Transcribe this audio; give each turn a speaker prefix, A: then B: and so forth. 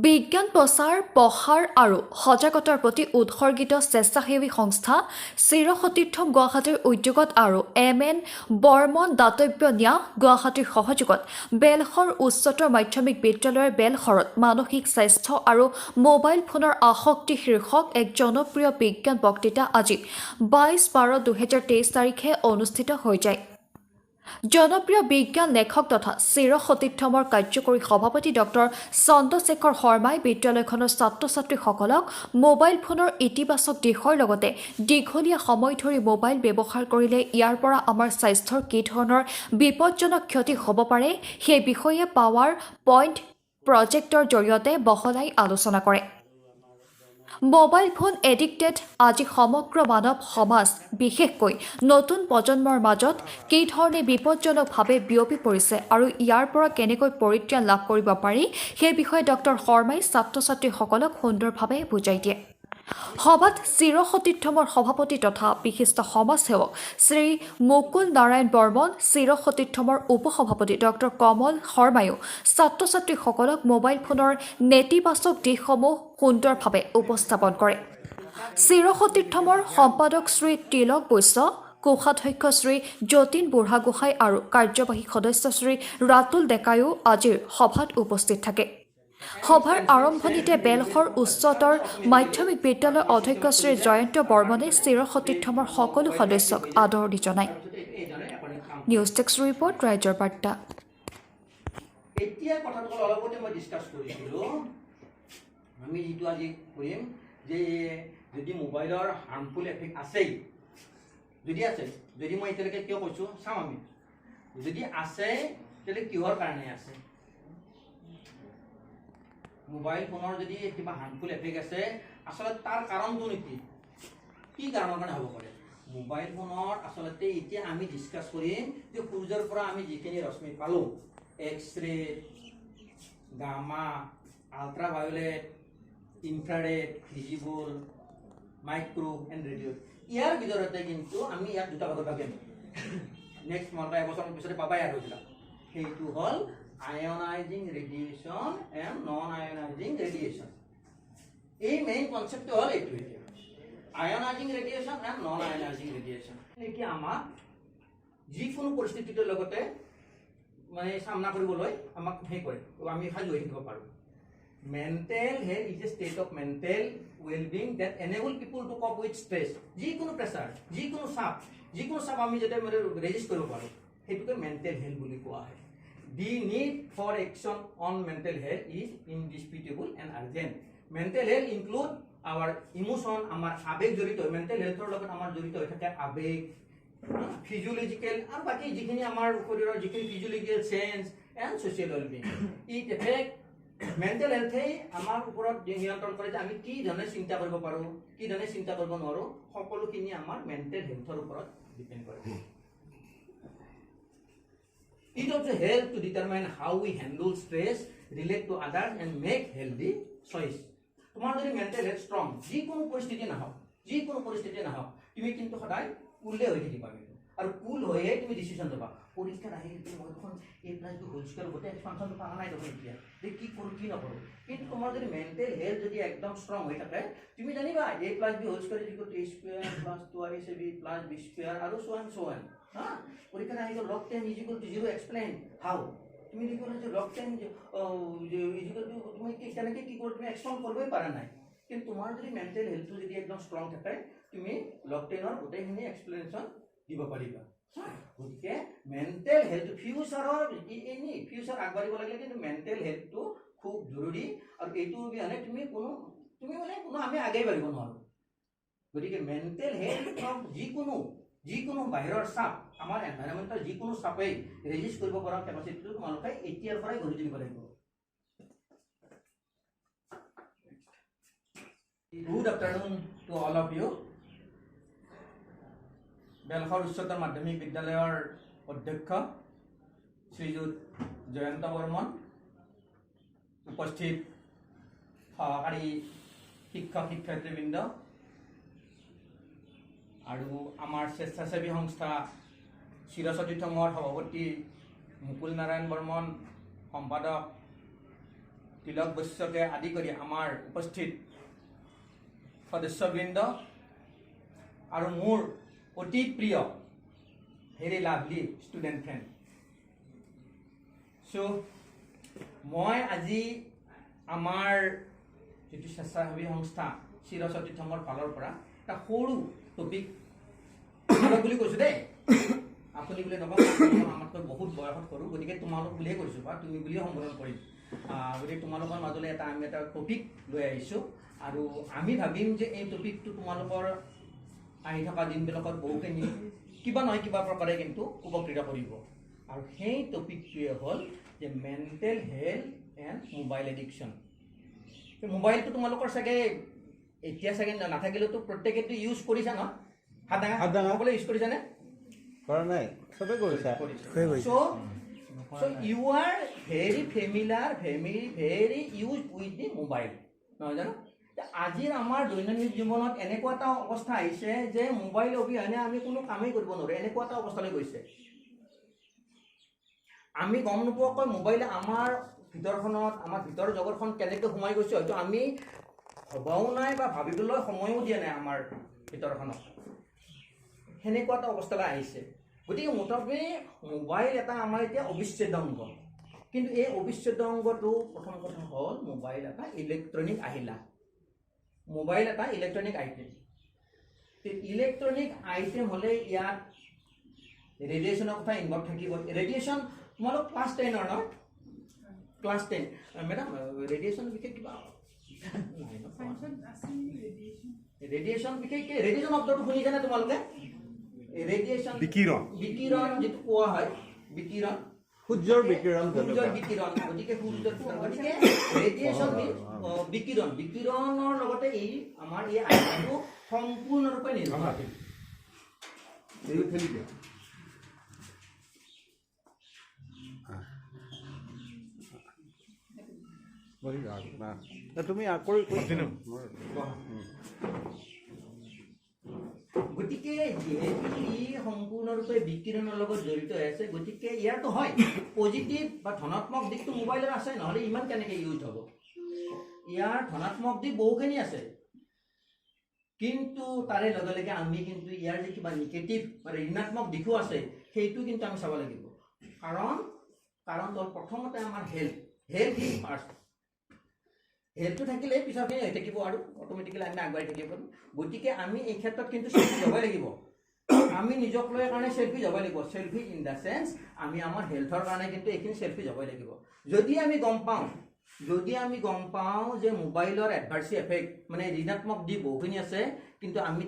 A: বিজ্ঞান প্ৰসাৰ আৰু সজাগতাৰ প্ৰতি উৎসৰ্গিত স্বেচ্ছাসেৱী সংস্থা চিৰসতীৰ্থম গুৱাহাটীৰ উদ্যোগত আৰু MN বৰ্মন দাতব্য ন্যাস গুৱাহাটীৰ সহযোগত বেলশৰ উচ্চতৰ মাধ্যমিক বিদ্যালয়ৰ বেলশৰত মানসিক স্বাস্থ্য আৰু মোবাইল ফোনৰ আসক্তি শীৰ্ষক এক জনপ্ৰিয় বিজ্ঞান বক্তৃতা আজি 22-12-2023 তাৰিখে অনুষ্ঠিত হৈ যায়। জনপ্ৰিয় বিজ্ঞান লেখক তথা চিৰসতীৰ্থমৰ কাৰ্যকৰী সভাপতি ডক্টৰ চন্দ্ৰশেখৰ শৰ্মাই বিদ্যালয়খনৰ ছাত্ৰ ছাত্ৰীসকলক মোবাইল ফোনৰ ইতিবাচক দিশৰ লগতে দীঘলীয়া সময় ধৰি মোবাইল ব্যৱহাৰ কৰিলে ইয়াৰ পৰা আমাৰ স্বাস্থ্যৰ কি ধৰণৰ বিপদজনক ক্ষতি হ'ব পাৰে সেই বিষয়ে পাৱাৰ পইণ্ট প্ৰজেক্টৰ জৰিয়তে বহলাই আলোচনা কৰে। মোবাইল ফোন এডিক্টেড আজি সমগ্ৰ মানৱ সমাজ বিশেষকৈ নতুন প্ৰজন্মৰ মাজত কি ধৰণে বিপদজনকভাৱে বিয়পি পৰিছে আৰু ইয়াৰ পৰা কেনেকৈ পৰিত্ৰাণ লাভ কৰিব পাৰি সেই বিষয়ে ডক্টৰ শৰ্মাই ছাত্ৰ ছাত্ৰীসকলক সুন্দৰভাৱে বুজাই দিয়ে। সভাত চিৰসতীৰ্থমৰ সভাপতি তথা বিশিষ্ট সমাজসেৱক শ্ৰী মুকুল নাৰায়ণ বৰ্মন, চিৰসতীৰ্থমৰ উপসভাপতি ডক্টৰ কমল শৰ্মায়ো ছাত্ৰ ছাত্ৰীসকলক মোবাইল ফোনৰ নেতিবাচক দিশসমূহ সুন্দৰভাৱে উপস্থাপন কৰে। চিৰসতীৰ্থমৰ সম্পাদক শ্ৰী তিলক বৈশ্য, কোষাধ্যক্ষ শ্ৰী যতীন বুঢ়াগোহাঁই আৰু কাৰ্যবাহী সদস্য শ্ৰী ৰাতুল ডেকায়ো আজিৰ সভাত উপস্থিত থাকে। সভাৰ আৰম্ভণিতে বেলশৰ উচ্চতৰ মাধ্যমিক বিদ্যালয়ৰ অধ্যক্ষ শ্ৰী জয়ন্ত বৰ্মনে চিৰসতীৰ্থমৰ সকলো সদস্যক আদৰণি জনায়। নিউজ ডেস্ক ৰিপৰ্ট, ৰাইজৰ বাৰ্তা।
B: এতিয়া কথাটো অলপতে মই ডিছকাছ কৰিছিলোঁ, আমি যিটো আজি কৰিম যে যদি মোবাইলৰ হাৰ্মফুল এফেক্ট আছেই, যদি আছে, যদি মই এতিয়ালৈকে কিয় কৈছোঁ চাম আমি, যদি আছে তেতিয়াহ'লে কিহৰ কাৰণে আছে। মোবাইল ফোনৰ যদি কিবা হাৰ্মফুল এফেক্ট আছে, আচলতে তাৰ কাৰণটো নেকি, কি কাৰণৰ কাৰণে হ'ব পাৰে। মোবাইল ফোনৰ আচলতে এতিয়া আমি ডিছকাছ কৰিম যে সূৰ্যৰ পৰা আমি যিখিনি ৰশ্মি পালোঁ, x-ray, gamma, ultraviolet, infrared, visible, micro' and radio', ইয়াৰ ভিতৰতে কিন্তু আমি ইয়াক দুটা ভাগত ভাগিম। নেক্সট মাহৰ এবছৰৰ পিছতে পাবাই আৰু এইবিলাক। সেইটো হ'ল ionising radiation and non ionising radiation. এই মেইন কনচেপ্টটো হ'ল এইটো এতিয়া, ionising radiation and non ionising radiation. এতিয়া আমাক যিকোনো পৰিস্থিতিটোৰ লগতে মানে সামনা কৰিবলৈ আমাক সেই কৰে, আমি সাজু হৈ থাকিব পাৰোঁ। Mental health is a state of mental wellbeing that enable people to cope with stress. যিকোনো প্ৰেছাৰ, যিকোনো চাপ আমি যাতে মানে ৰেজিষ্ট কৰিব পাৰোঁ, সেইটোকে মেণ্টেল হেল্থ বুলি কোৱা হয়। The need for action on mental health is indisputable and urgent. Mental health include our emotion, আমাৰ আবেগ জড়িত। মেণ্টেল হেল্থৰ লগত আমাৰ জড়িত হৈ থাকে আবেগ, ফিজিঅলজিকেল আৰু বাকী যিখিনি আমাৰ শৰীৰৰ যিখিনি physiological change and social wellbeing. It effect mental হেল্থে আমাৰ ওপৰত নিয়ন্ত্ৰণ কৰে যে আমি কি ধৰণে চিন্তা কৰিব পাৰোঁ, কি ধৰণে চিন্তা কৰিব নোৱাৰোঁ, সকলোখিনি আমাৰ মেণ্টেল হেল্থৰ ওপৰত ডিপেণ্ড কৰে। It also helps to determine how we handle stress, relate to others and make healthy choice. তোমাৰ যদি মেণ্টেল হেল্থ ষ্ট্ৰং, যিকোনো পৰিস্থিতি নাহক, তুমি কিন্তু সদায় কুলে হৈ থাকিবা আৰু কুল হৈহে তুমি ডিচিশ্যন ল'বা। পৰীক্ষাত আহিলে তুমি মই দেখোন এই প্লাছটো হোল স্কুৱেৰ গোটেই এক্সপানশ্যনটো পাৰা নাই দেখোন এতিয়া, যে কি কৰোঁ কি নকৰোঁ। কিন্তু তোমাৰ যদি মেণ্টেল হেল্থ যদি একদম ষ্ট্ৰং হৈ থাকে, তুমি জানিবা A plus B whole square equal to A square plus 2ab plus B square আৰু so on। পৰীক্ষাত আহি গ'ল log 10 is equal to 0, explain how. তুমি দেখোন যে লগ 10 ইজ ইকুৱেল টু তুমি কেনেকৈ কি কৰোঁ তুমি এক্সপ্লেইন কৰিবই পৰা নাই। কিন্তু তোমাৰ যদি মেণ্টেল হেল্থটো যদি একদম ষ্ট্ৰং থাকে, তুমি লগ 10ৰ গোটেইখিনি এক্সপ্লেনেশ্যন দিব পাৰিবা। গতিকে মেণ্টেল হেল্থ ফিউচাৰ আগবাঢ়িব লাগিলে কিন্তু মেণ্টেল হেল্থটো খুব জৰুৰী, আৰু এইটো অবিহনে তুমি আমি আগে বাঢ়িব নোৱাৰোঁ। গতিকে মেণ্টেল হেল্থ যিকোনো বাহিৰৰ চাপ, আমাৰ এনভাইৰনমেণ্টৰ যিকোনো চাপেই ৰেজিষ্ট কৰিব পৰা কেপাচিটিটো তোমালোকে এতিয়াৰ পৰাই গঢ়ি তুলিব লাগিব। Good afternoon to all of you. Belsor উচ্চতৰ মাধ্যমিক বিদ্যালয়ৰ অধ্যক্ষ শ্ৰীযুত জয়ন্ত বৰ্মন, উপস্থিত সহকাৰী শিক্ষক শিক্ষয়িত্ৰীবৃন্দ আৰু আমাৰ স্বেচ্ছাসেৱী সংস্থা চিৰসতীৰ্থমৰ সভাপতি মুকুল নাৰায়ণ বৰ্মন, সম্পাদক তিলক বৈশ্যকে আদি কৰি আমাৰ উপস্থিত সদস্যবৃন্দ আৰু মোৰ অতি প্ৰিয় ভেৰি লাভলি ষ্টুডেণ্ট ফ্ৰেণ্ড। চ' মই আজি আমাৰ যিটো স্বেচ্ছাসেৱী সংস্থা চিৰসতীৰ্থমৰ ফালৰ পৰা এটা সৰু টপিক বুলি কৈছোঁ দেই, আপুনি বুলি নকওঁ, আমাতকৈ বহুত বয়সত কৰোঁ, গতিকে তোমালোক বুলিয়ে কৈছোঁ বা তুমি বুলিয়ে সম্বোধন কৰিম। গতিকে তোমালোকৰ মাজলৈ আমি এটা টপিক লৈ আহিছোঁ আৰু আমি ভাবিম যে এই টপিকটো তোমালোকৰ আহি থকা দিনবিলাকত বহুখিনি কিবা নহয় কিবা প্ৰকাৰে কিন্তু উপকৃত কৰিব। আৰু সেই টপিকটোৱে হ'ল যে mental health and mobile addiction. মোবাইলটো তোমালোকৰ চাগে এতিয়া চাগে নাথাকিলেওতো প্ৰত্যেকেতো ইউজ কৰিছা ন? হাত ডাঙৰ সকলোৱে ইউজ কৰিছানে?
C: কৰা নাই, চবে কৰিছা।
B: So you are very familiar, very used with the mobile, নহয় জানো? আজিৰ আমাৰ দৈনন্দিন জীৱনত এনেকুৱা এটা অৱস্থা আহিছে যে মোবাইল অবিহনে আমি কোনো কামেই কৰিব নোৱাৰোঁ, এনেকুৱা এটা অৱস্থালৈ গৈছে। আমি গম নোপোৱাকৈ মোবাইলে আমাৰ ভিতৰখনত, আমাৰ ভিতৰৰ জগতখন কেনেকৈ সোমাই গৈছে হয়তো আমি ভবাও নাই বা ভাবিবলৈ সময়ো দিয়া নাই আমাৰ ভিতৰখনত। সেনেকুৱা এটা অৱস্থালৈ আহিছে। গতিকে মুঠতে মোবাইল এটা আমাৰ এতিয়া অবিচ্ছেদ্য অংগ। কিন্তু এই অবিচ্ছেদ্য অংগটো প্ৰথম কথা হ'ল মোবাইল এটা ইলেক্ট্ৰনিক আহিলা, মোবাইল এটা ইলেক্ট্ৰনিক আইটেম। ইলেক্ট্ৰনিক আইটেম হ'লে ইয়াত ৰেডিয়েশ্যনৰ কথা ইনভলভ থাকিব। ৰেডিয়েশ্যন তোমালোক ক্লাছ 10ৰ ন? ক্লাছ 10 মেডাম ৰেডিয়েশ্যন বিশেষ কিবা ৰেডিয়েশ্যন বিশেষকৈ ৰেডিয়েশ্যন শব্দটো শুনিছানে তোমালোকে? ৰেডিয়েশ্যন বিকিৰণ যিটো কোৱা হয়, বিকিৰণ,
C: সূৰ্যৰ বিকিৰণ।
B: গতিকে ৰেডিয়েশ্যন বিকিৰণৰ লগতে এই আমাৰ এই আইটেমটো সম্পূৰ্ণৰূপে নিৰ্ভৰশীল।
C: তুমি
B: গতিকে যিহেতু ই সম্পূৰ্ণৰূপে বিকিৰণৰ লগত জড়িত হৈ আছে, গতিকে ইয়াৰতো হয় পজিটিভ বা ধনাত্মক দিশটো মোবাইলৰ আছে, নহ'লে ইমান কেনেকৈ ইউজ হ'ব? ইয়াৰ ধনাত্মক দিশ বহুখিনি আছে, কিন্তু তাৰে লগে লগে আমি কিন্তু ইয়াৰ যে কিবা নিগেটিভ বা ঋণাত্মক দিশো আছে সেইটো কিন্তু আমি চাব লাগিব। কাৰণ প্ৰথমতে আমাৰ হেল্থ ইজ ফাৰ্ষ্ট। হেল্থটো থাকিলে পিছৰখিনি হৈ থাকিব আৰু অট'মেটিকেলি আমি আগবাঢ়ি থাকিব পাৰিম। গতিকে আমি এই ক্ষেত্ৰত কিন্তু চেল্ফি যাবই লাগিব। আমি নিজক লৈ কাৰণে চেল্ফি যাবই লাগিব। চেল্ফি ইন দ্য চেন্স আমি আমাৰ হেল্থৰ কাৰণে কিন্তু এইখিনি চেল্ফি যাবই লাগিব। যদি আমি গম পাওঁ যে মোবাইলৰ এডভাৰ্চ এফেক্ট মানে ঋণাত্মক দিশ বহুখিনি আছে, কিন্তু আমি